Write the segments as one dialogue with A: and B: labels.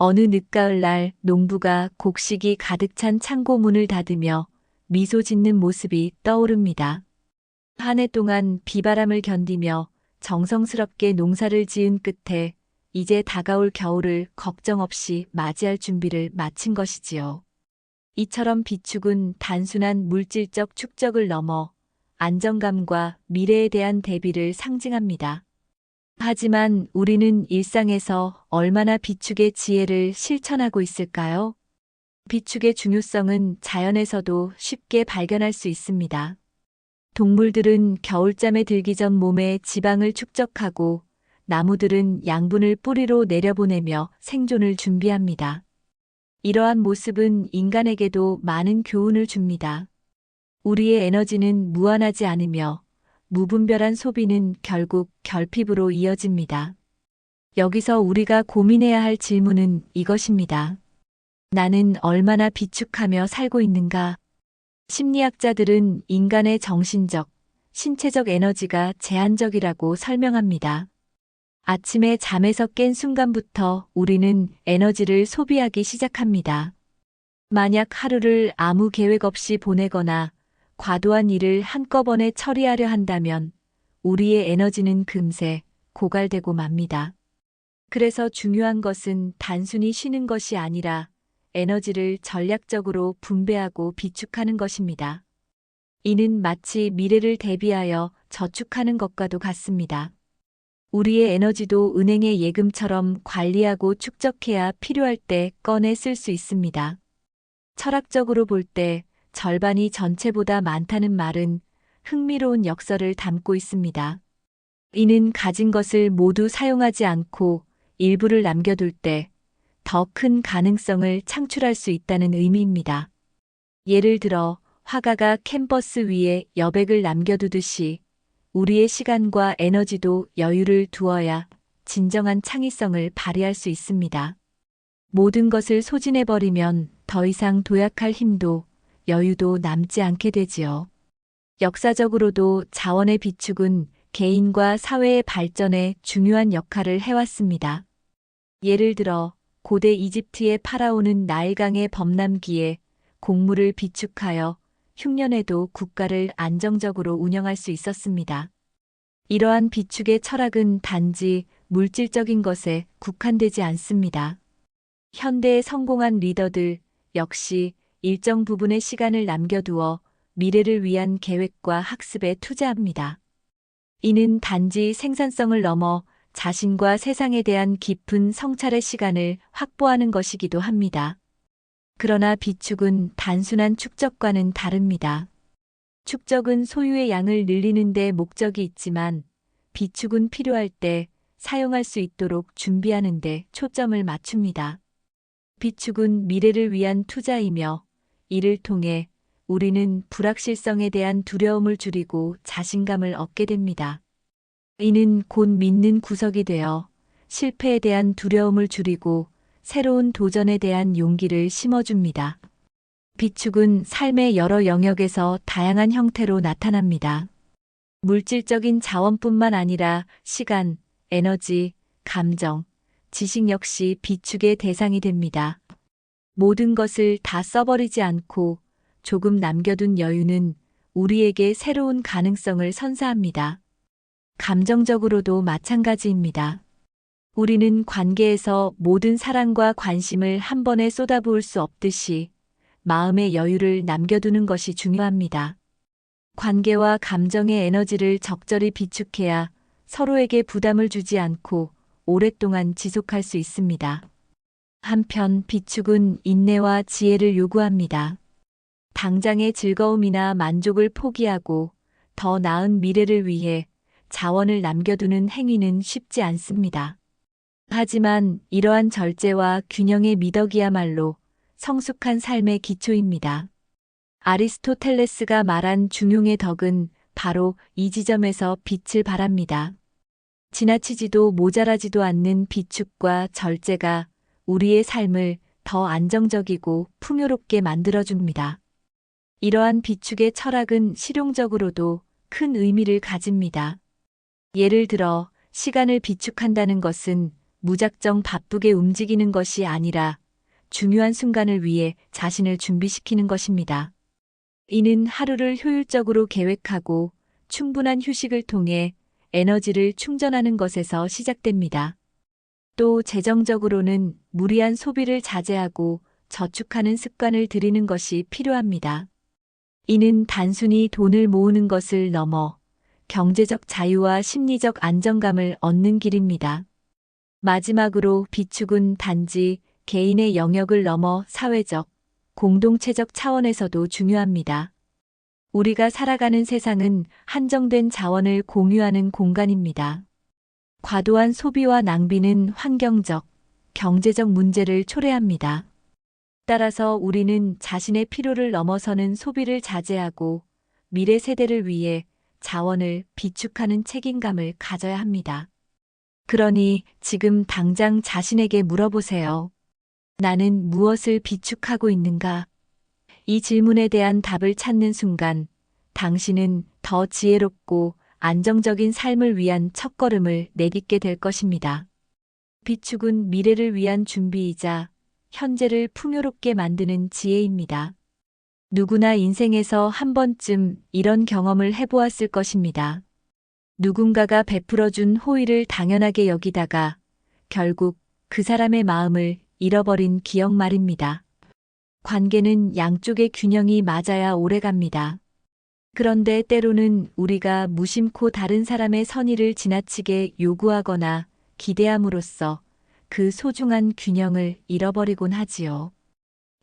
A: 어느 늦가을 날 농부가 곡식이 가득 찬 창고 문을 닫으며 미소 짓는 모습이 떠오릅니다. 한 해 동안 비바람을 견디며 정성스럽게 농사를 지은 끝에 이제 다가올 겨울을 걱정 없이 맞이할 준비를 마친 것이지요. 이처럼 비축은 단순한 물질적 축적을 넘어 안정감과 미래에 대한 대비를 상징합니다. 하지만 우리는 일상에서 얼마나 비축의 지혜를 실천하고 있을까요? 비축의 중요성은 자연에서도 쉽게 발견할 수 있습니다. 동물들은 겨울잠에 들기 전 몸에 지방을 축적하고 나무들은 양분을 뿌리로 내려보내며 생존을 준비합니다. 이러한 모습은 인간에게도 많은 교훈을 줍니다. 우리의 에너지는 무한하지 않으며 무분별한 소비는 결국 결핍으로 이어집니다. 여기서 우리가 고민해야 할 질문은 이것입니다. 나는 얼마나 비축하며 살고 있는가? 심리학자들은 인간의 정신적, 신체적 에너지가 제한적이라고 설명합니다. 아침에 잠에서 깬 순간부터 우리는 에너지를 소비하기 시작합니다. 만약 하루를 아무 계획 없이 보내거나 과도한 일을 한꺼번에 처리하려 한다면 우리의 에너지는 금세 고갈되고 맙니다. 그래서 중요한 것은 단순히 쉬는 것이 아니라 에너지를 전략적으로 분배하고 비축하는 것입니다. 이는 마치 미래를 대비하여 저축하는 것과도 같습니다. 우리의 에너지도 은행의 예금처럼 관리하고 축적해야 필요할 때 꺼내 쓸 수 있습니다. 철학적으로 볼 때 절반이 전체보다 많다는 말은 흥미로운 역설을 담고 있습니다. 이는 가진 것을 모두 사용하지 않고 일부를 남겨둘 때 더 큰 가능성을 창출할 수 있다는 의미입니다. 예를 들어 화가가 캔버스 위에 여백을 남겨두듯이 우리의 시간과 에너지도 여유를 두어야 진정한 창의성을 발휘할 수 있습니다. 모든 것을 소진해버리면 더 이상 도약할 힘도 여유도 남지 않게 되지요. 역사적으로도 자원의 비축은 개인과 사회의 발전에 중요한 역할을 해왔습니다. 예를 들어 고대 이집트의 파라오는 나일강의 범람기에 곡물을 비축하여 흉년에도 국가를 안정적으로 운영할 수 있었습니다. 이러한 비축의 철학은 단지 물질적인 것에 국한되지 않습니다. 현대의 성공한 리더들 역시 일정 부분의 시간을 남겨두어 미래를 위한 계획과 학습에 투자합니다. 이는 단지 생산성을 넘어 자신과 세상에 대한 깊은 성찰의 시간을 확보하는 것이기도 합니다. 그러나 비축은 단순한 축적과는 다릅니다. 축적은 소유의 양을 늘리는 데 목적이 있지만 비축은 필요할 때 사용할 수 있도록 준비하는 데 초점을 맞춥니다. 비축은 미래를 위한 투자이며 이를 통해 우리는 불확실성에 대한 두려움을 줄이고 자신감을 얻게 됩니다. 이는 곧 믿는 구석이 되어 실패에 대한 두려움을 줄이고 새로운 도전에 대한 용기를 심어줍니다. 비축은 삶의 여러 영역에서 다양한 형태로 나타납니다. 물질적인 자원뿐만 아니라 시간, 에너지, 감정, 지식 역시 비축의 대상이 됩니다. 모든 것을 다 써버리지 않고 조금 남겨둔 여유는 우리에게 새로운 가능성을 선사합니다. 감정적으로도 마찬가지입니다. 우리는 관계에서 모든 사랑과 관심을 한 번에 쏟아부을 수 없듯이 마음의 여유를 남겨두는 것이 중요합니다. 관계와 감정의 에너지를 적절히 비축해야 서로에게 부담을 주지 않고 오랫동안 지속할 수 있습니다. 한편 비축은 인내와 지혜를 요구합니다. 당장의 즐거움이나 만족을 포기하고 더 나은 미래를 위해 자원을 남겨두는 행위는 쉽지 않습니다. 하지만 이러한 절제와 균형의 미덕이야말로 성숙한 삶의 기초입니다. 아리스토텔레스가 말한 중용의 덕은 바로 이 지점에서 빛을 발합니다. 지나치지도 모자라지도 않는 비축과 절제가 우리의 삶을 더 안정적이고 풍요롭게 만들어줍니다. 이러한 비축의 철학은 실용적으로도 큰 의미를 가집니다. 예를 들어 시간을 비축한다는 것은 무작정 바쁘게 움직이는 것이 아니라 중요한 순간을 위해 자신을 준비시키는 것입니다. 이는 하루를 효율적으로 계획하고 충분한 휴식을 통해 에너지를 충전하는 것에서 시작됩니다. 또 재정적으로는 무리한 소비를 자제하고 저축하는 습관을 들이는 것이 필요합니다. 이는 단순히 돈을 모으는 것을 넘어 경제적 자유와 심리적 안정감을 얻는 길입니다. 마지막으로 비축은 단지 개인의 영역을 넘어 사회적, 공동체적 차원에서도 중요합니다. 우리가 살아가는 세상은 한정된 자원을 공유하는 공간입니다. 과도한 소비와 낭비는 환경적, 경제적 문제를 초래합니다. 따라서 우리는 자신의 필요를 넘어서는 소비를 자제하고 미래 세대를 위해 자원을 비축하는 책임감을 가져야 합니다. 그러니 지금 당장 자신에게 물어보세요. 나는 무엇을 비축하고 있는가? 이 질문에 대한 답을 찾는 순간 당신은 더 지혜롭고 안정적인 삶을 위한 첫걸음을 내딛게 될 것입니다. 비축은 미래를 위한 준비이자 현재를 풍요롭게 만드는 지혜입니다. 누구나 인생에서 한 번쯤 이런 경험을 해보았을 것입니다. 누군가가 베풀어준 호의를 당연하게 여기다가 결국 그 사람의 마음을 잃어버린 기억 말입니다. 관계는 양쪽의 균형이 맞아야 오래갑니다. 그런데 때로는 우리가 무심코 다른 사람의 선의를 지나치게 요구하거나 기대함으로써 그 소중한 균형을 잃어버리곤 하지요.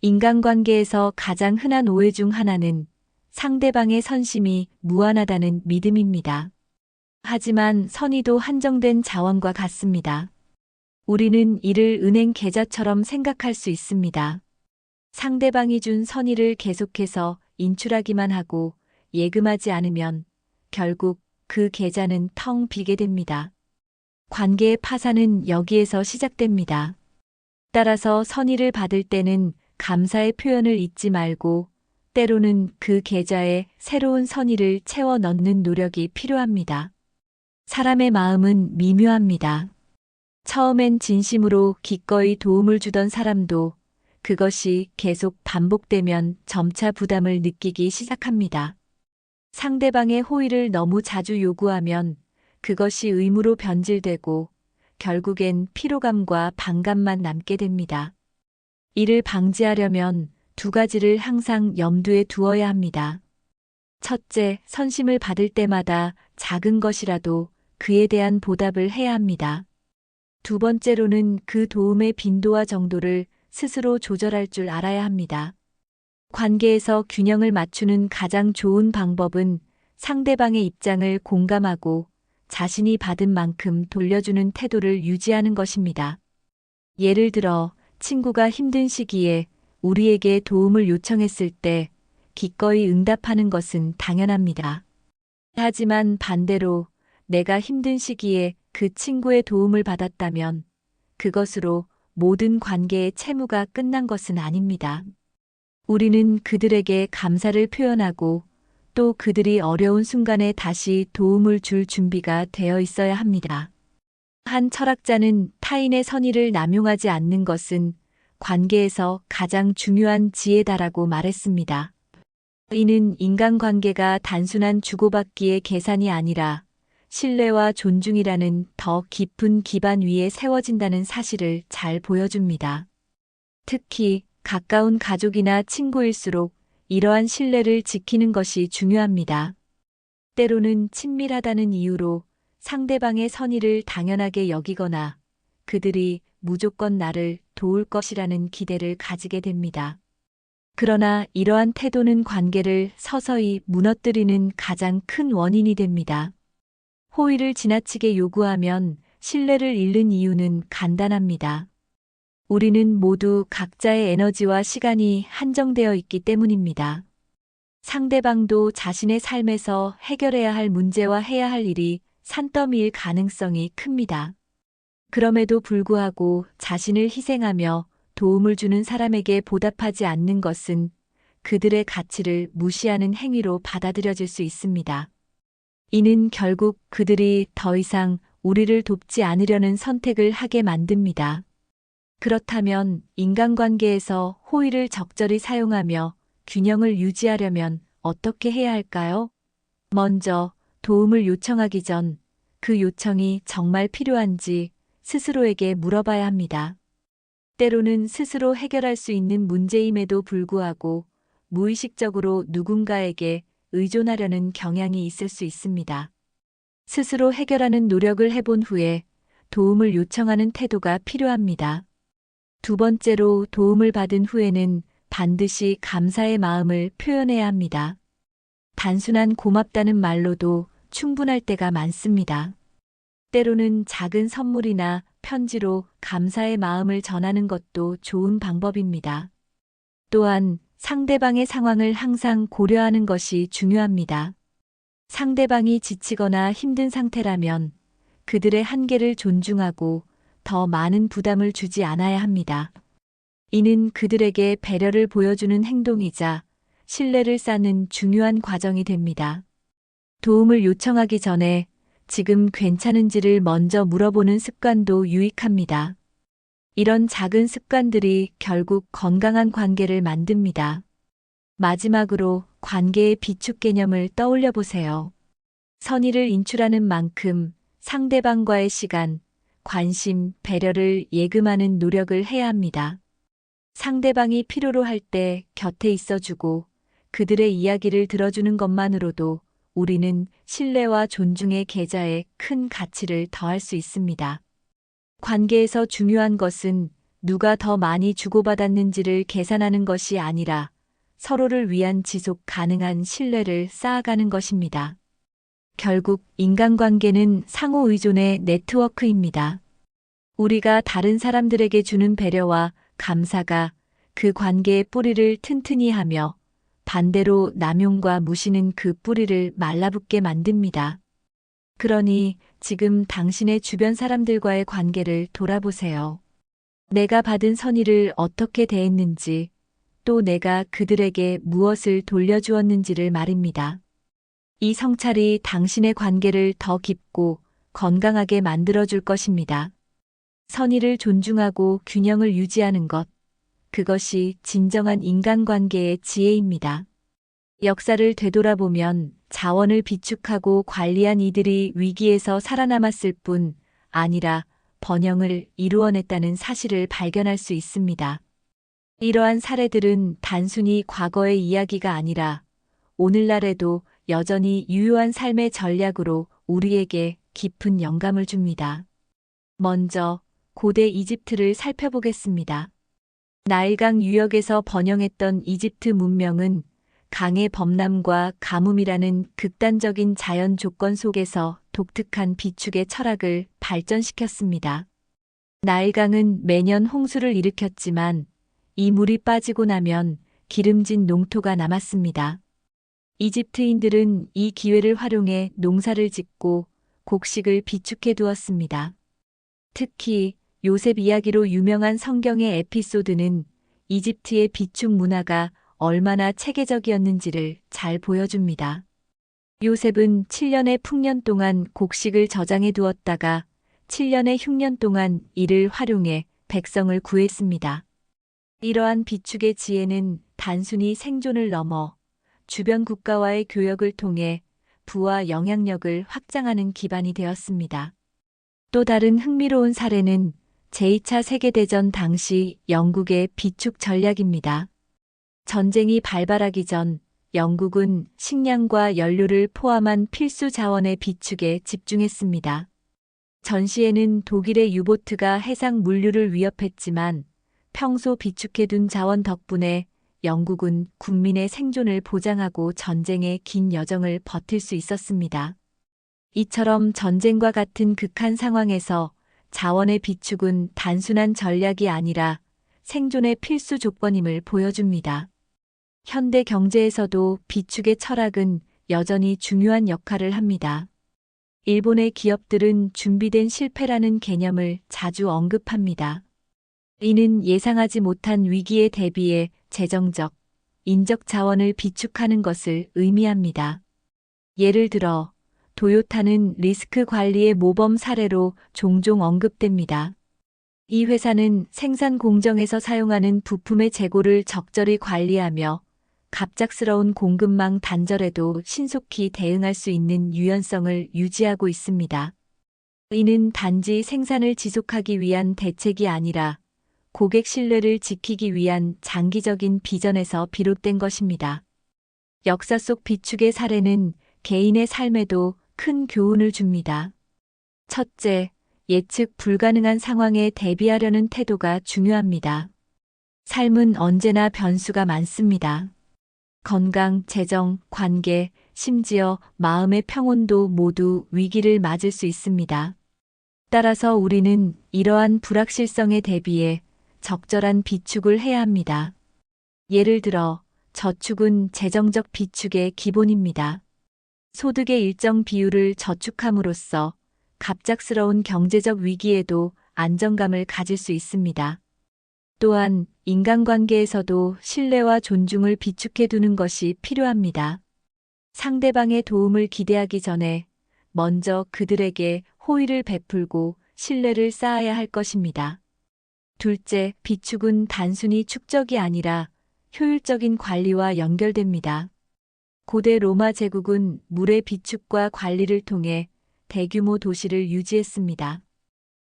A: 인간관계에서 가장 흔한 오해 중 하나는 상대방의 선심이 무한하다는 믿음입니다. 하지만 선의도 한정된 자원과 같습니다. 우리는 이를 은행 계좌처럼 생각할 수 있습니다. 상대방이 준 선의를 계속해서 인출하기만 하고 예금하지 않으면 결국 그 계좌는 텅 비게 됩니다. 관계의 파산은 여기에서 시작됩니다. 따라서 선의를 받을 때는 감사의 표현을 잊지 말고 때로는 그 계좌에 새로운 선의를 채워 넣는 노력이 필요합니다. 사람의 마음은 미묘합니다. 처음엔 진심으로 기꺼이 도움을 주던 사람도 그것이 계속 반복되면 점차 부담을 느끼기 시작합니다. 상대방의 호의를 너무 자주 요구하면 그것이 의무로 변질되고 결국엔 피로감과 반감만 남게 됩니다. 이를 방지하려면 두 가지를 항상 염두에 두어야 합니다. 첫째, 선심을 받을 때마다 작은 것이라도 그에 대한 보답을 해야 합니다. 두 번째로는 그 도움의 빈도와 정도를 스스로 조절할 줄 알아야 합니다. 관계에서 균형을 맞추는 가장 좋은 방법은 상대방의 입장을 공감하고 자신이 받은 만큼 돌려주는 태도를 유지하는 것입니다. 예를 들어 친구가 힘든 시기에 우리에게 도움을 요청했을 때 기꺼이 응답하는 것은 당연합니다. 하지만 반대로 내가 힘든 시기에 그 친구의 도움을 받았다면 그것으로 모든 관계의 채무가 끝난 것은 아닙니다. 우리는 그들에게 감사를 표현하고 또 그들이 어려운 순간에 다시 도움을 줄 준비가 되어 있어야 합니다. 한 철학자는 타인의 선의를 남용하지 않는 것은 관계에서 가장 중요한 지혜다라고 말했습니다. 이는 인간관계가 단순한 주고받기의 계산이 아니라 신뢰와 존중이라는 더 깊은 기반 위에 세워진다는 사실을 잘 보여줍니다. 특히 가까운 가족이나 친구일수록 이러한 신뢰를 지키는 것이 중요합니다. 때로는 친밀하다는 이유로 상대방의 선의를 당연하게 여기거나 그들이 무조건 나를 도울 것이라는 기대를 가지게 됩니다. 그러나 이러한 태도는 관계를 서서히 무너뜨리는 가장 큰 원인이 됩니다. 호의를 지나치게 요구하면 신뢰를 잃는 이유는 간단합니다. 우리는 모두 각자의 에너지와 시간이 한정되어 있기 때문입니다. 상대방도 자신의 삶에서 해결해야 할 문제와 해야 할 일이 산더미일 가능성이 큽니다. 그럼에도 불구하고 자신을 희생하며 도움을 주는 사람에게 보답하지 않는 것은 그들의 가치를 무시하는 행위로 받아들여질 수 있습니다. 이는 결국 그들이 더 이상 우리를 돕지 않으려는 선택을 하게 만듭니다. 그렇다면 인간관계에서 호의를 적절히 사용하며 균형을 유지하려면 어떻게 해야 할까요? 먼저 도움을 요청하기 전 그 요청이 정말 필요한지 스스로에게 물어봐야 합니다. 때로는 스스로 해결할 수 있는 문제임에도 불구하고 무의식적으로 누군가에게 의존하려는 경향이 있을 수 있습니다. 스스로 해결하는 노력을 해본 후에 도움을 요청하는 태도가 필요합니다. 두 번째로 도움을 받은 후에는 반드시 감사의 마음을 표현해야 합니다. 단순한 고맙다는 말로도 충분할 때가 많습니다. 때로는 작은 선물이나 편지로 감사의 마음을 전하는 것도 좋은 방법입니다. 또한 상대방의 상황을 항상 고려하는 것이 중요합니다. 상대방이 지치거나 힘든 상태라면 그들의 한계를 존중하고 더 많은 부담을 주지 않아야 합니다. 이는 그들에게 배려를 보여주는 행동이자 신뢰를 쌓는 중요한 과정이 됩니다. 도움을 요청하기 전에 지금 괜찮은지를 먼저 물어보는 습관도 유익합니다. 이런 작은 습관들이 결국 건강한 관계를 만듭니다. 마지막으로 관계의 비축 개념을 떠올려 보세요. 선의를 인출하는 만큼 상대방과의 시간, 관심, 배려를 예금하는 노력을 해야 합니다. 상대방이 필요로 할 때 곁에 있어주고 그들의 이야기를 들어주는 것만으로도 우리는 신뢰와 존중의 계좌에 큰 가치를 더할 수 있습니다. 관계에서 중요한 것은 누가 더 많이 주고받았는지를 계산하는 것이 아니라 서로를 위한 지속 가능한 신뢰를 쌓아가는 것입니다. 결국 인간관계는 상호 의존의 네트워크입니다. 우리가 다른 사람들에게 주는 배려와 감사가 그 관계의 뿌리를 튼튼히 하며 반대로 남용과 무시는 그 뿌리를 말라붙게 만듭니다. 그러니 지금 당신의 주변 사람들과의 관계를 돌아보세요. 내가 받은 선의를 어떻게 대했는지, 또 내가 그들에게 무엇을 돌려주었는지를 말입니다. 이 성찰이 당신의 관계를 더 깊고 건강하게 만들어줄 것입니다. 선의를 존중하고 균형을 유지하는 것, 그것이 진정한 인간관계의 지혜입니다. 역사를 되돌아보면 자원을 비축하고 관리한 이들이 위기에서 살아남았을 뿐 아니라 번영을 이루어냈다는 사실을 발견할 수 있습니다. 이러한 사례들은 단순히 과거의 이야기가 아니라 오늘날에도 여전히 유효한 삶의 전략으로 우리에게 깊은 영감을 줍니다. 먼저 고대 이집트를 살펴보겠습니다. 나일강 유역에서 번영했던 이집트 문명은 강의 범람과 가뭄이라는 극단적인 자연 조건 속에서 독특한 비축의 철학을 발전시켰습니다. 나일강은 매년 홍수를 일으켰지만 이 물이 빠지고 나면 기름진 농토가 남았습니다. 이집트인들은 이 기회를 활용해 농사를 짓고 곡식을 비축해 두었습니다. 특히 요셉 이야기로 유명한 성경의 에피소드는 이집트의 비축 문화가 얼마나 체계적이었는지를 잘 보여줍니다. 요셉은 7년의 풍년 동안 곡식을 저장해 두었다가 7년의 흉년 동안 이를 활용해 백성을 구했습니다. 이러한 비축의 지혜는 단순히 생존을 넘어 주변 국가와의 교역을 통해 부와 영향력을 확장하는 기반이 되었습니다. 또 다른 흥미로운 사례는 제2차 세계대전 당시 영국의 비축 전략입니다. 전쟁이 발발하기 전 영국은 식량과 연료를 포함한 필수 자원의 비축에 집중했습니다. 전시에는 독일의 유보트가 해상 물류를 위협했지만 평소 비축해둔 자원 덕분에 영국은 국민의 생존을 보장하고 전쟁의 긴 여정을 버틸 수 있었습니다. 이처럼 전쟁과 같은 극한 상황에서 자원의 비축은 단순한 전략이 아니라 생존의 필수 조건임을 보여줍니다. 현대 경제에서도 비축의 철학은 여전히 중요한 역할을 합니다. 일본의 기업들은 준비된 실패라는 개념을 자주 언급합니다. 이는 예상하지 못한 위기에 대비해 재정적, 인적 자원을 비축하는 것을 의미합니다. 예를 들어 도요타는 리스크 관리의 모범 사례로 종종 언급됩니다. 이 회사는 생산 공정에서 사용하는 부품의 재고를 적절히 관리하며 갑작스러운 공급망 단절에도 신속히 대응할 수 있는 유연성을 유지하고 있습니다. 이는 단지 생산을 지속하기 위한 대책이 아니라 고객 신뢰를 지키기 위한 장기적인 비전에서 비롯된 것입니다. 역사 속 비축의 사례는 개인의 삶에도 큰 교훈을 줍니다. 첫째, 예측 불가능한 상황에 대비하려는 태도가 중요합니다. 삶은 언제나 변수가 많습니다. 건강, 재정, 관계, 심지어 마음의 평온도 모두 위기를 맞을 수 있습니다. 따라서 우리는 이러한 불확실성에 대비해 적절한 비축을 해야 합니다. 예를 들어, 저축은 재정적 비축의 기본입니다. 소득의 일정 비율을 저축함으로써 갑작스러운 경제적 위기에도 안정감을 가질 수 있습니다. 또한 인간관계에서도 신뢰와 존중을 비축해 두는 것이 필요합니다. 상대방의 도움을 기대하기 전에 먼저 그들에게 호의를 베풀고 신뢰를 쌓아야 할 것입니다. 둘째, 비축은 단순히 축적이 아니라 효율적인 관리와 연결됩니다. 고대 로마 제국은 물의 비축과 관리를 통해 대규모 도시를 유지했습니다.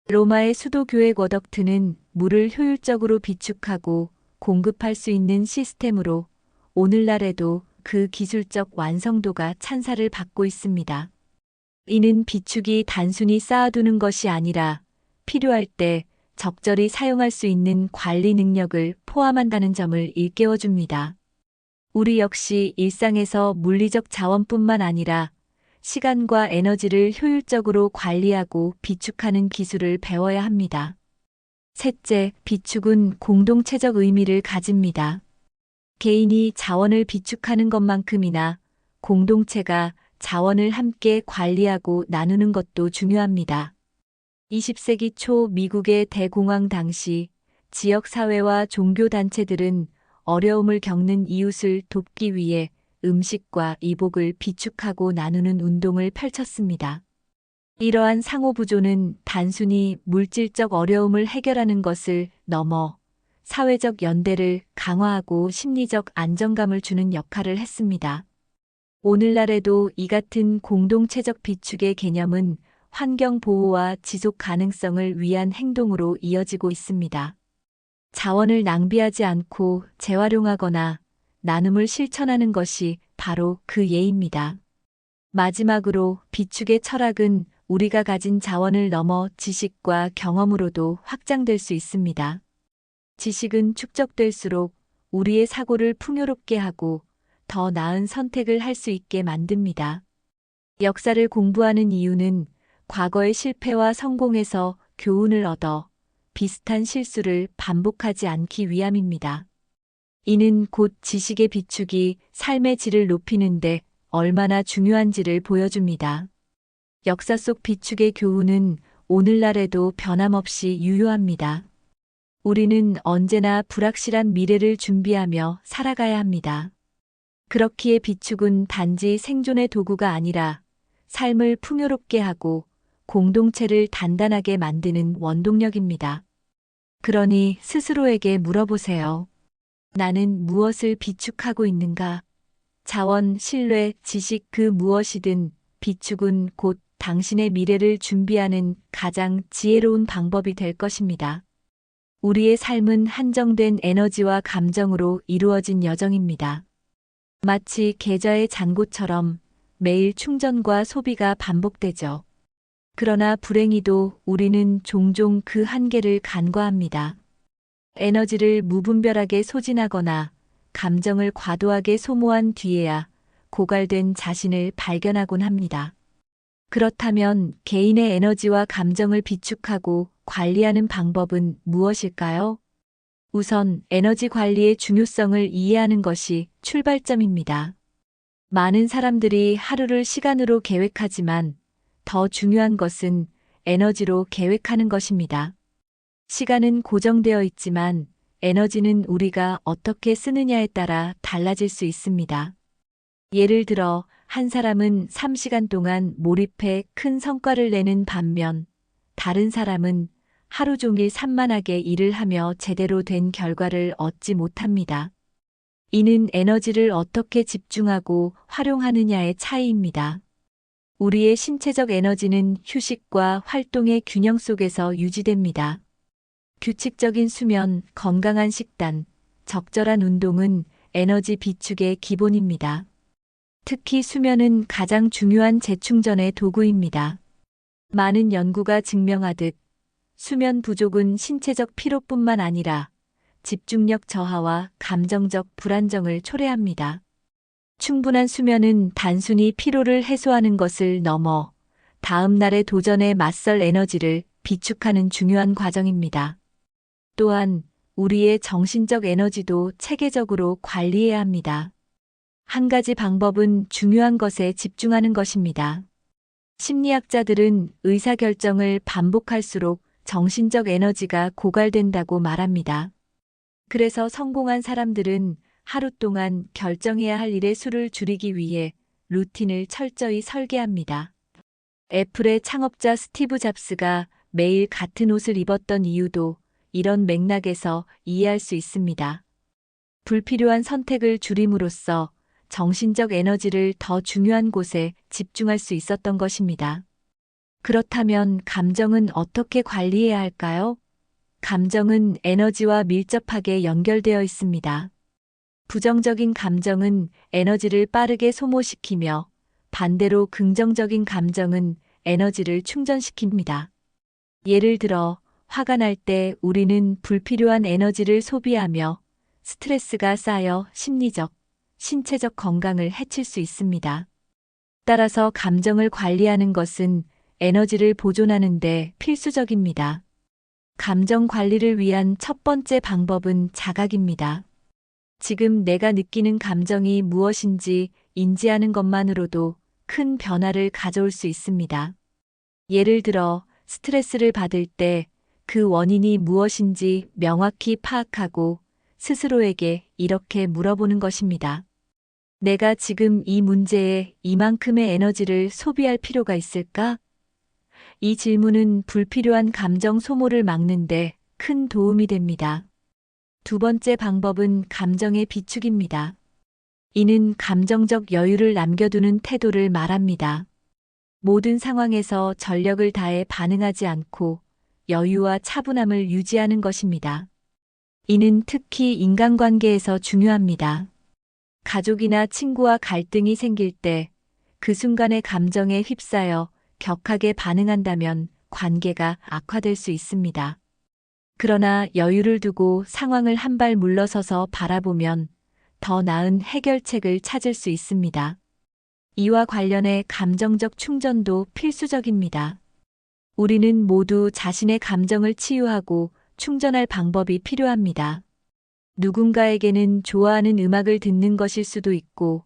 A: 로마의 수도 교회 궈덕트는 물을 효율적으로 비축하고 공급할 수 있는 시스템으로 오늘날에도 그 기술적 완성도가 찬사를 받고 있습니다. 이는 비축이 단순히 쌓아두는 것이 아니라 필요할 때 적절히 사용할 수 있는 관리 능력을 포함한다는 점을 일깨워줍니다. 우리 역시 일상에서 물리적 자원뿐만 아니라 시간과 에너지를 효율적으로 관리하고 비축하는 기술을 배워야 합니다. 셋째, 비축은 공동체적 의미를 가집니다. 개인이 자원을 비축하는 것만큼이나 공동체가 자원을 함께 관리하고 나누는 것도 중요합니다. 20세기 초 미국의 대공황 당시 지역사회와 종교단체들은 어려움을 겪는 이웃을 돕기 위해 음식과 이복을 비축하고 나누는 운동을 펼쳤습니다. 이러한 상호부조는 단순히 물질적 어려움을 해결하는 것을 넘어 사회적 연대를 강화하고 심리적 안정감을 주는 역할을 했습니다. 오늘날에도 이 같은 공동체적 비축의 개념은 환경 보호와 지속 가능성을 위한 행동으로 이어지고 있습니다. 자원을 낭비하지 않고 재활용하거나 나눔을 실천하는 것이 바로 그 예입니다. 마지막으로 비축의 철학은 우리가 가진 자원을 넘어 지식과 경험으로도 확장될 수 있습니다. 지식은 축적될수록 우리의 사고를 풍요롭게 하고 더 나은 선택을 할 수 있게 만듭니다. 역사를 공부하는 이유는 과거의 실패와 성공에서 교훈을 얻어 비슷한 실수를 반복하지 않기 위함입니다. 이는 곧 지식의 비축이 삶의 질을 높이는데 얼마나 중요한지를 보여줍니다. 역사 속 비축의 교훈은 오늘날에도 변함없이 유효합니다. 우리는 언제나 불확실한 미래를 준비하며 살아가야 합니다. 그렇기에 비축은 단지 생존의 도구가 아니라 삶을 풍요롭게 하고 공동체를 단단하게 만드는 원동력입니다. 그러니 스스로에게 물어보세요. 나는 무엇을 비축하고 있는가? 자원, 신뢰, 지식 그 무엇이든 비축은 곧 당신의 미래를 준비하는 가장 지혜로운 방법이 될 것입니다. 우리의 삶은 한정된 에너지와 감정으로 이루어진 여정입니다. 마치 계좌의 잔고처럼 매일 충전과 소비가 반복되죠. 그러나 불행히도 우리는 종종 그 한계를 간과합니다. 에너지를 무분별하게 소진하거나 감정을 과도하게 소모한 뒤에야 고갈된 자신을 발견하곤 합니다. 그렇다면 개인의 에너지와 감정을 비축하고 관리하는 방법은 무엇일까요? 우선 에너지 관리의 중요성을 이해하는 것이 출발점입니다. 많은 사람들이 하루를 시간으로 계획하지만 더 중요한 것은 에너지로 계획하는 것입니다. 시간은 고정되어 있지만 에너지는 우리가 어떻게 쓰느냐에 따라 달라질 수 있습니다. 예를 들어, 한 사람은 3시간 동안 몰입해 큰 성과를 내는 반면, 다른 사람은 하루 종일 산만하게 일을 하며 제대로 된 결과를 얻지 못합니다. 이는 에너지를 어떻게 집중하고 활용하느냐의 차이입니다. 우리의 신체적 에너지는 휴식과 활동의 균형 속에서 유지됩니다. 규칙적인 수면, 건강한 식단, 적절한 운동은 에너지 비축의 기본입니다. 특히 수면은 가장 중요한 재충전의 도구입니다. 많은 연구가 증명하듯 수면 부족은 신체적 피로뿐만 아니라 집중력 저하와 감정적 불안정을 초래합니다. 충분한 수면은 단순히 피로를 해소하는 것을 넘어 다음 날의 도전에 맞설 에너지를 비축하는 중요한 과정입니다. 또한 우리의 정신적 에너지도 체계적으로 관리해야 합니다. 한 가지 방법은 중요한 것에 집중하는 것입니다. 심리학자들은 의사결정을 반복할수록 정신적 에너지가 고갈된다고 말합니다. 그래서 성공한 사람들은 하루 동안 결정해야 할 일의 수를 줄이기 위해 루틴을 철저히 설계합니다. 애플의 창업자 스티브 잡스가 매일 같은 옷을 입었던 이유도 이런 맥락에서 이해할 수 있습니다. 불필요한 선택을 줄임으로써 정신적 에너지를 더 중요한 곳에 집중할 수 있었던 것입니다. 그렇다면 감정은 어떻게 관리해야 할까요? 감정은 에너지와 밀접하게 연결되어 있습니다. 부정적인 감정은 에너지를 빠르게 소모시키며 반대로 긍정적인 감정은 에너지를 충전시킵니다. 예를 들어, 화가 날 때 우리는 불필요한 에너지를 소비하며 스트레스가 쌓여 심리적, 신체적 건강을 해칠 수 있습니다. 따라서 감정을 관리하는 것은 에너지를 보존하는 데 필수적입니다. 감정 관리를 위한 첫 번째 방법은 자각입니다. 지금 내가 느끼는 감정이 무엇인지 인지하는 것만으로도 큰 변화를 가져올 수 있습니다. 예를 들어, 스트레스를 받을 때 그 원인이 무엇인지 명확히 파악하고 스스로에게 이렇게 물어보는 것입니다. 내가 지금 이 문제에 이만큼의 에너지를 소비할 필요가 있을까? 이 질문은 불필요한 감정 소모를 막는데 큰 도움이 됩니다. 두 번째 방법은 감정의 비축입니다. 이는 감정적 여유를 남겨두는 태도를 말합니다. 모든 상황에서 전력을 다해 반응하지 않고 여유와 차분함을 유지하는 것입니다. 이는 특히 인간관계에서 중요합니다. 가족이나 친구와 갈등이 생길 때 그 순간의 감정에 휩싸여 격하게 반응한다면 관계가 악화될 수 있습니다. 그러나 여유를 두고 상황을 한 발 물러서서 바라보면 더 나은 해결책을 찾을 수 있습니다. 이와 관련해 감정적 충전도 필수적입니다. 우리는 모두 자신의 감정을 치유하고 충전할 방법이 필요합니다. 누군가에게는 좋아하는 음악을 듣는 것일 수도 있고,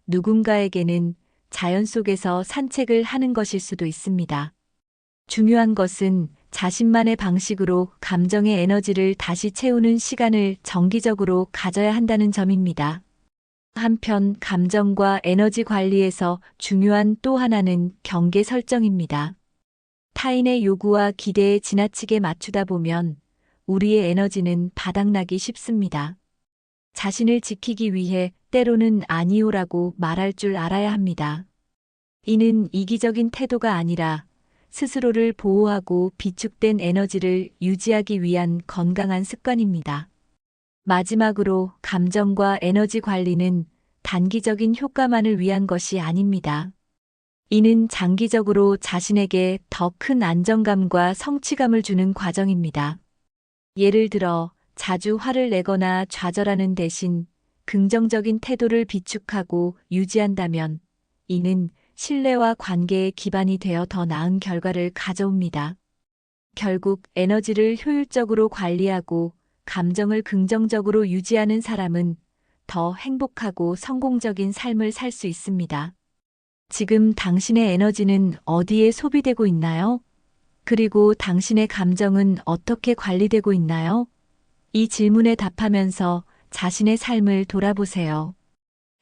A: 누군가에게는 자연 속에서 산책을 하는 것일 수도 있습니다. 중요한 것은 자신만의 방식으로 감정의 에너지를 다시 채우는 시간을 정기적으로 가져야 한다는 점입니다. 한편 감정과 에너지 관리에서 중요한 또 하나는 경계 설정입니다. 타인의 요구와 기대에 지나치게 맞추다 보면 우리의 에너지는 바닥나기 쉽습니다. 자신을 지키기 위해 때로는 아니오라고 말할 줄 알아야 합니다. 이는 이기적인 태도가 아니라 스스로를 보호하고 비축된 에너지를 유지하기 위한 건강한 습관입니다. 마지막으로 감정과 에너지 관리는 단기적인 효과만을 위한 것이 아닙니다. 이는 장기적으로 자신에게 더 큰 안정감과 성취감을 주는 과정입니다. 예를 들어 자주 화를 내거나 좌절하는 대신 긍정적인 태도를 비축하고 유지한다면 이는 신뢰와 관계의 기반이 되어 더 나은 결과를 가져옵니다. 결국 에너지를 효율적으로 관리하고 감정을 긍정적으로 유지하는 사람은 더 행복하고 성공적인 삶을 살 수 있습니다. 지금 당신의 에너지는 어디에 소비되고 있나요? 그리고 당신의 감정은 어떻게 관리되고 있나요? 이 질문에 답하면서 자신의 삶을 돌아보세요.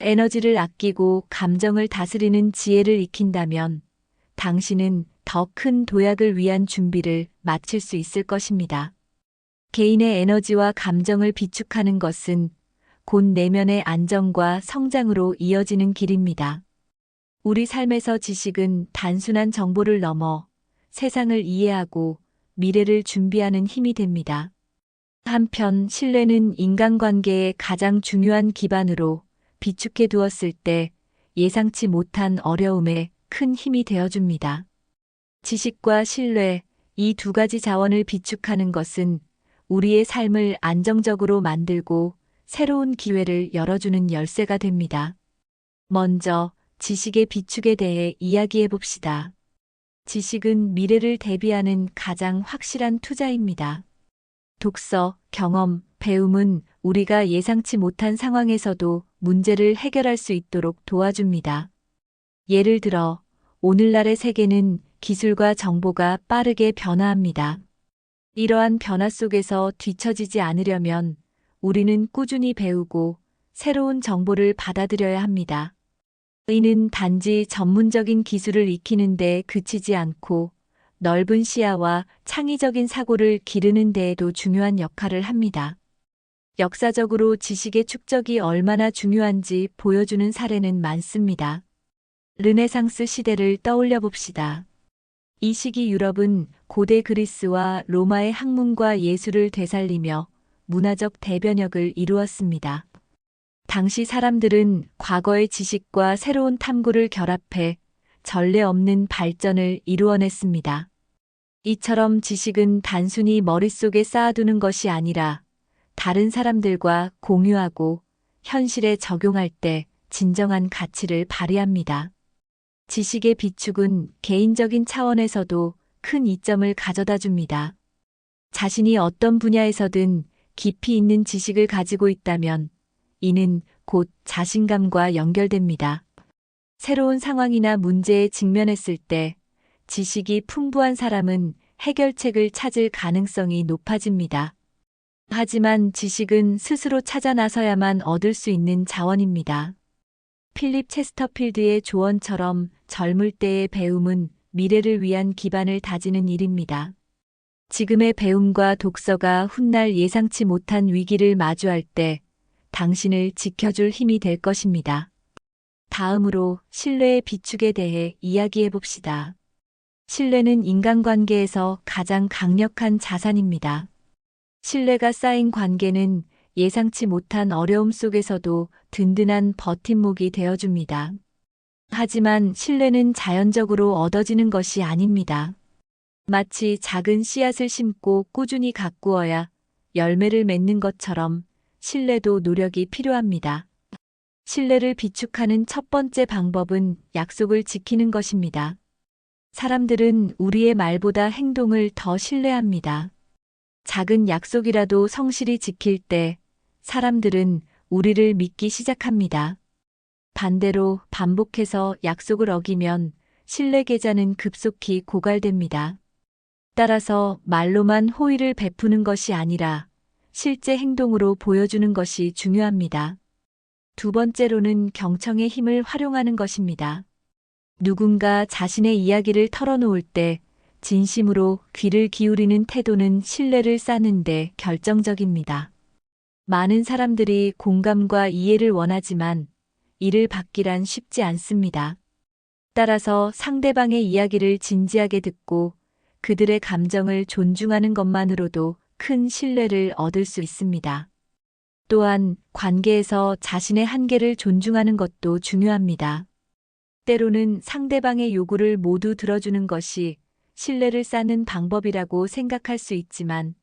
A: 에너지를 아끼고 감정을 다스리는 지혜를 익힌다면 당신은 더 큰 도약을 위한 준비를 마칠 수 있을 것입니다. 개인의 에너지와 감정을 비축하는 것은 곧 내면의 안정과 성장으로 이어지는 길입니다. 우리 삶에서 지식은 단순한 정보를 넘어 세상을 이해하고 미래를 준비하는 힘이 됩니다. 한편 신뢰는 인간관계의 가장 중요한 기반으로 비축해 두었을 때 예상치 못한 어려움에 큰 힘이 되어줍니다. 지식과 신뢰, 이 두 가지 자원을 비축하는 것은 우리의 삶을 안정적으로 만들고 새로운 기회를 열어주는 열쇠가 됩니다. 먼저 지식의 비축에 대해 이야기해 봅시다. 지식은 미래를 대비하는 가장 확실한 투자입니다. 독서, 경험, 배움은 우리가 예상치 못한 상황에서도 문제를 해결할 수 있도록 도와줍니다. 예를 들어, 오늘날의 세계는 기술과 정보가 빠르게 변화합니다. 이러한 변화 속에서 뒤처지지 않으려면 우리는 꾸준히 배우고 새로운 정보를 받아들여야 합니다. 이는 단지 전문적인 기술을 익히는 데 그치지 않고 넓은 시야와 창의적인 사고를 기르는 데에도 중요한 역할을 합니다. 역사적으로 지식의 축적이 얼마나 중요한지 보여주는 사례는 많습니다. 르네상스 시대를 떠올려 봅시다. 이 시기 유럽은 고대 그리스와 로마의 학문과 예술을 되살리며 문화적 대변혁을 이루었습니다. 당시 사람들은 과거의 지식과 새로운 탐구를 결합해 전례 없는 발전을 이루어냈습니다. 이처럼 지식은 단순히 머릿속에 쌓아두는 것이 아니라 다른 사람들과 공유하고 현실에 적용할 때 진정한 가치를 발휘합니다. 지식의 비축은 개인적인 차원에서도 큰 이점을 가져다 줍니다. 자신이 어떤 분야에서든 깊이 있는 지식을 가지고 있다면 이는 곧 자신감과 연결됩니다. 새로운 상황이나 문제에 직면했을 때 지식이 풍부한 사람은 해결책을 찾을 가능성이 높아집니다. 하지만 지식은 스스로 찾아 나서야만 얻을 수 있는 자원입니다. 필립 체스터필드의 조언처럼 젊을 때의 배움은 미래를 위한 기반을 다지는 일입니다. 지금의 배움과 독서가 훗날 예상치 못한 위기를 마주할 때 당신을 지켜줄 힘이 될 것입니다. 다음으로 신뢰의 비축에 대해 이야기해 봅시다. 신뢰는 인간관계에서 가장 강력한 자산입니다. 신뢰가 쌓인 관계는 예상치 못한 어려움 속에서도 든든한 버팀목이 되어줍니다. 하지만 신뢰는 자연적으로 얻어지는 것이 아닙니다. 마치 작은 씨앗을 심고 꾸준히 가꾸어야 열매를 맺는 것처럼 신뢰도 노력이 필요합니다. 신뢰를 비축하는 첫 번째 방법은 약속을 지키는 것입니다. 사람들은 우리의 말보다 행동을 더 신뢰합니다. 작은 약속이라도 성실히 지킬 때 사람들은 우리를 믿기 시작합니다. 반대로 반복해서 약속을 어기면 신뢰 계좌는 급속히 고갈됩니다. 따라서 말로만 호의를 베푸는 것이 아니라 실제 행동으로 보여주는 것이 중요합니다. 두 번째로는 경청의 힘을 활용하는 것입니다. 누군가 자신의 이야기를 털어놓을 때 진심으로 귀를 기울이는 태도는 신뢰를 쌓는 데 결정적입니다. 많은 사람들이 공감과 이해를 원하지만 이를 받기란 쉽지 않습니다. 따라서 상대방의 이야기를 진지하게 듣고 그들의 감정을 존중하는 것만으로도 큰 신뢰를 얻을 수 있습니다. 또한 관계에서 자신의 한계를 존중하는 것도 중요합니다. 때로는 상대방의 요구를 모두 들어주는 것이 신뢰를 쌓는 방법이라고 생각할 수 있지만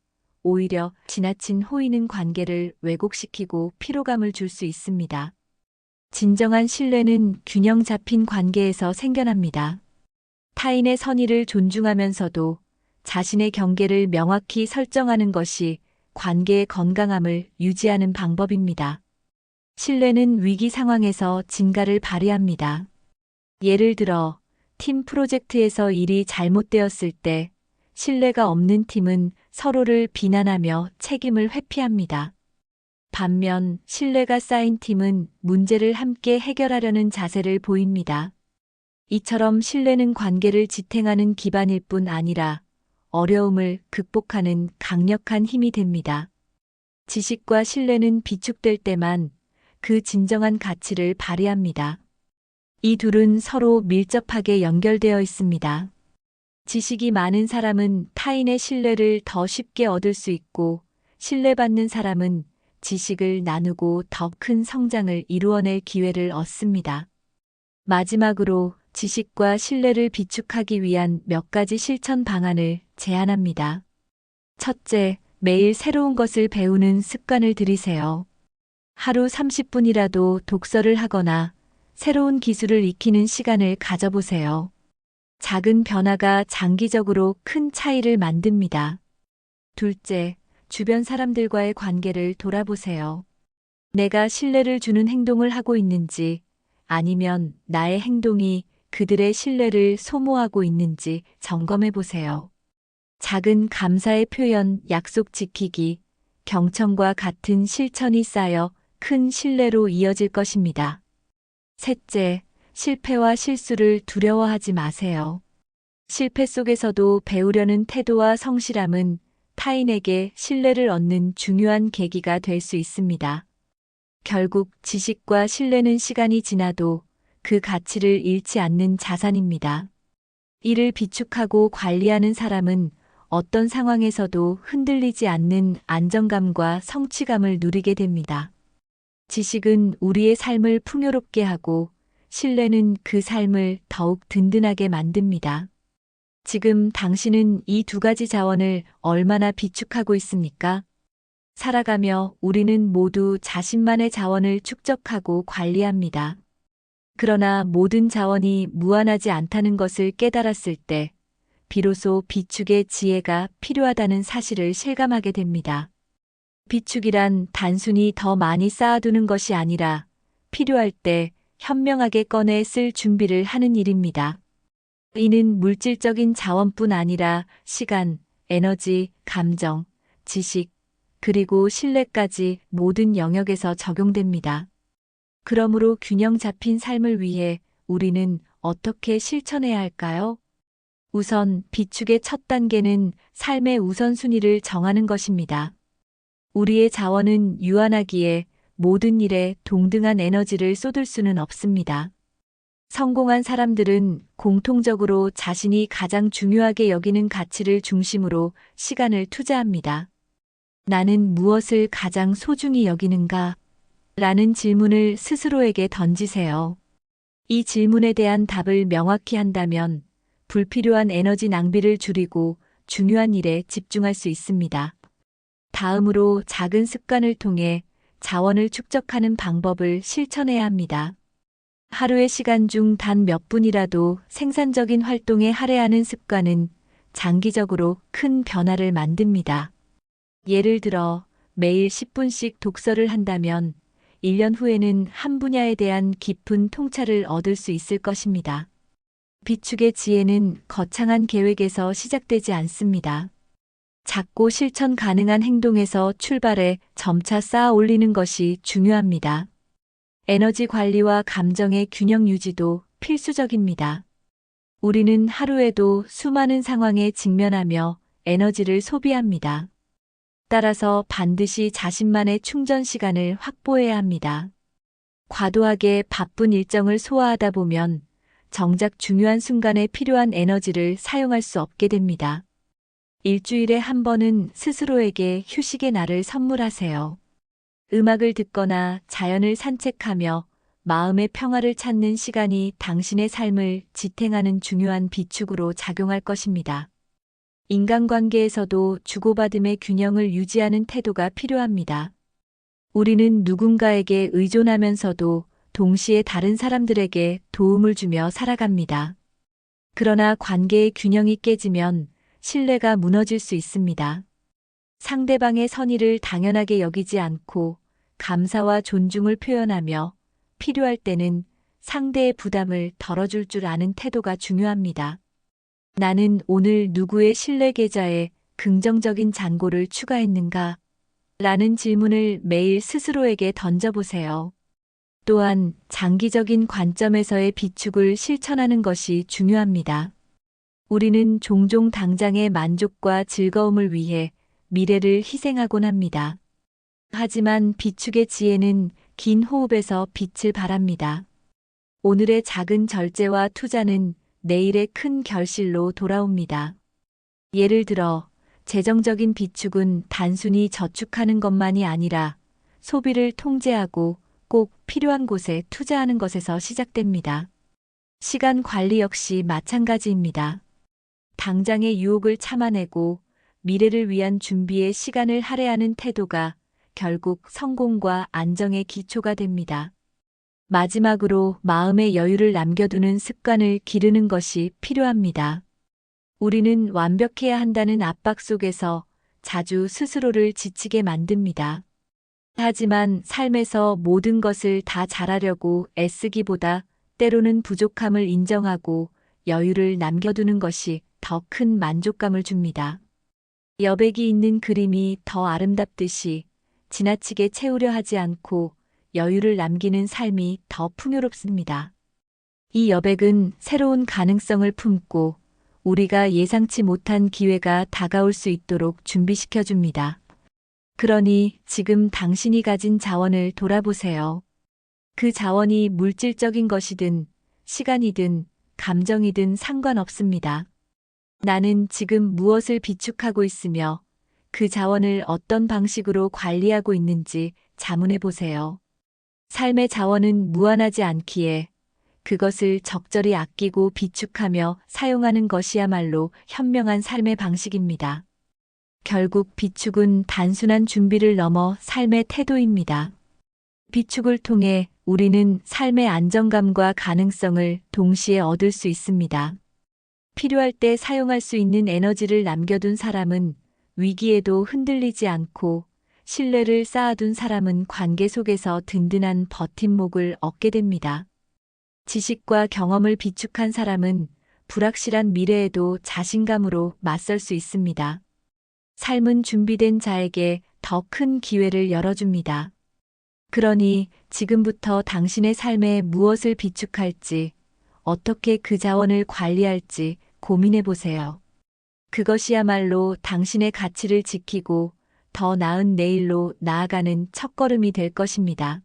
A: 오히려 지나친 호의는 관계를 왜곡시키고 피로감을 줄 수 있습니다. 진정한 신뢰는 균형 잡힌 관계에서 생겨납니다. 타인의 선의를 존중하면서도 자신의 경계를 명확히 설정하는 것이 관계의 건강함을 유지하는 방법입니다. 신뢰는 위기 상황에서 진가를 발휘합니다. 예를 들어 팀 프로젝트에서 일이 잘못되었을 때 신뢰가 없는 팀은 서로를 비난하며 책임을 회피합니다. 반면 신뢰가 쌓인 팀은 문제를 함께 해결하려는 자세를 보입니다. 이처럼 신뢰는 관계를 지탱하는 기반일 뿐 아니라 어려움을 극복하는 강력한 힘이 됩니다. 지식과 신뢰는 비축될 때만 그 진정한 가치를 발휘합니다. 이 둘은 서로 밀접하게 연결되어 있습니다. 지식이 많은 사람은 타인의 신뢰를 더 쉽게 얻을 수 있고, 신뢰받는 사람은 지식을 나누고 더 큰 성장을 이루어낼 기회를 얻습니다. 마지막으로 지식과 신뢰를 비축하기 위한 몇 가지 실천 방안을 제안합니다. 첫째, 매일 새로운 것을 배우는 습관을 들이세요. 하루 30분이라도 독서를 하거나 새로운 기술을 익히는 시간을 가져보세요. 작은 변화가 장기적으로 큰 차이를 만듭니다. 둘째, 주변 사람들과의 관계를 돌아보세요. 내가 신뢰를 주는 행동을 하고 있는지, 아니면 나의 행동이 그들의 신뢰를 소모하고 있는지 점검해 보세요. 작은 감사의 표현, 약속 지키기, 경청과 같은 실천이 쌓여 큰 신뢰로 이어질 것입니다. 셋째, 실패와 실수를 두려워하지 마세요. 실패 속에서도 배우려는 태도와 성실함은 타인에게 신뢰를 얻는 중요한 계기가 될 수 있습니다. 결국 지식과 신뢰는 시간이 지나도 그 가치를 잃지 않는 자산입니다. 이를 비축하고 관리하는 사람은 어떤 상황에서도 흔들리지 않는 안정감과 성취감을 누리게 됩니다. 지식은 우리의 삶을 풍요롭게 하고, 신뢰는 그 삶을 더욱 든든하게 만듭니다. 지금 당신은 이 두 가지 자원을 얼마나 비축하고 있습니까? 살아가며 우리는 모두 자신만의 자원을 축적하고 관리합니다. 그러나 모든 자원이 무한하지 않다는 것을 깨달았을 때, 비로소 비축의 지혜가 필요하다는 사실을 실감하게 됩니다. 비축이란 단순히 더 많이 쌓아두는 것이 아니라 필요할 때 현명하게 꺼내 쓸 준비를 하는 일입니다. 이는 물질적인 자원뿐 아니라 시간, 에너지, 감정, 지식, 그리고 신뢰까지 모든 영역에서 적용됩니다. 그러므로 균형 잡힌 삶을 위해 우리는 어떻게 실천해야 할까요? 우선 비축의 첫 단계는 삶의 우선순위를 정하는 것입니다. 우리의 자원은 유한하기에 모든 일에 동등한 에너지를 쏟을 수는 없습니다. 성공한 사람들은 공통적으로 자신이 가장 중요하게 여기는 가치를 중심으로 시간을 투자합니다. 나는 무엇을 가장 소중히 여기는가? 라는 질문을 스스로에게 던지세요. 이 질문에 대한 답을 명확히 한다면 불필요한 에너지 낭비를 줄이고 중요한 일에 집중할 수 있습니다. 다음으로 작은 습관을 통해 자원을 축적하는 방법을 실천해야 합니다. 하루의 시간 중 단 몇 분이라도 생산적인 활동에 할애하는 습관은 장기적으로 큰 변화를 만듭니다. 예를 들어 매일 10분씩 독서를 한다면 1년 후에는 한 분야에 대한 깊은 통찰을 얻을 수 있을 것입니다. 비축의 지혜는 거창한 계획에서 시작되지 않습니다. 작고 실천 가능한 행동에서 출발해 점차 쌓아 올리는 것이 중요합니다. 에너지 관리와 감정의 균형 유지도 필수적입니다. 우리는 하루에도 수많은 상황에 직면하며 에너지를 소비합니다. 따라서 반드시 자신만의 충전 시간을 확보해야 합니다. 과도하게 바쁜 일정을 소화하다 보면 정작 중요한 순간에 필요한 에너지를 사용할 수 없게 됩니다. 일주일에 한 번은 스스로에게 휴식의 날을 선물하세요. 음악을 듣거나 자연을 산책하며 마음의 평화를 찾는 시간이 당신의 삶을 지탱하는 중요한 비축으로 작용할 것입니다. 인간관계에서도 주고받음의 균형을 유지하는 태도가 필요합니다. 우리는 누군가에게 의존하면서도 동시에 다른 사람들에게 도움을 주며 살아갑니다. 그러나 관계의 균형이 깨지면 신뢰가 무너질 수 있습니다. 상대방의 선의를 당연하게 여기지 않고 감사와 존중을 표현하며 필요할 때는 상대의 부담을 덜어줄 줄 아는 태도가 중요합니다. 나는 오늘 누구의 신뢰 계좌에 긍정적인 잔고를 추가했는가? 라는 질문을 매일 스스로에게 던져보세요. 또한 장기적인 관점에서의 비축을 실천하는 것이 중요합니다. 우리는 종종 당장의 만족과 즐거움을 위해 미래를 희생하곤 합니다. 하지만 비축의 지혜는 긴 호흡에서 빛을 발합니다. 오늘의 작은 절제와 투자는 내일의 큰 결실로 돌아옵니다. 예를 들어, 재정적인 비축은 단순히 저축하는 것만이 아니라 소비를 통제하고 꼭 필요한 곳에 투자하는 것에서 시작됩니다. 시간 관리 역시 마찬가지입니다. 당장의 유혹을 참아내고 미래를 위한 준비에 시간을 할애하는 태도가 결국 성공과 안정의 기초가 됩니다. 마지막으로 마음의 여유를 남겨두는 습관을 기르는 것이 필요합니다. 우리는 완벽해야 한다는 압박 속에서 자주 스스로를 지치게 만듭니다. 하지만 삶에서 모든 것을 다 잘하려고 애쓰기보다 때로는 부족함을 인정하고 여유를 남겨두는 것이 더 큰 만족감을 줍니다. 여백이 있는 그림이 더 아름답듯이 지나치게 채우려 하지 않고 여유를 남기는 삶이 더 풍요롭습니다. 이 여백은 새로운 가능성을 품고 우리가 예상치 못한 기회가 다가올 수 있도록 준비시켜줍니다. 그러니 지금 당신이 가진 자원을 돌아보세요. 그 자원이 물질적인 것이든 시간이든 감정이든 상관없습니다. 나는 지금 무엇을 비축하고 있으며 그 자원을 어떤 방식으로 관리하고 있는지 자문해 보세요. 삶의 자원은 무한하지 않기에 그것을 적절히 아끼고 비축하며 사용하는 것이야말로 현명한 삶의 방식입니다. 결국 비축은 단순한 준비를 넘어 삶의 태도입니다. 비축을 통해 우리는 삶의 안정감과 가능성을 동시에 얻을 수 있습니다. 필요할 때 사용할 수 있는 에너지를 남겨둔 사람은 위기에도 흔들리지 않고 신뢰를 쌓아둔 사람은 관계 속에서 든든한 버팀목을 얻게 됩니다. 지식과 경험을 비축한 사람은 불확실한 미래에도 자신감으로 맞설 수 있습니다. 삶은 준비된 자에게 더 큰 기회를 열어줍니다. 그러니 지금부터 당신의 삶에 무엇을 비축할지, 어떻게 그 자원을 관리할지 고민해 보세요. 그것이야말로 당신의 가치를 지키고 더 나은 내일로 나아가는 첫걸음이 될 것입니다.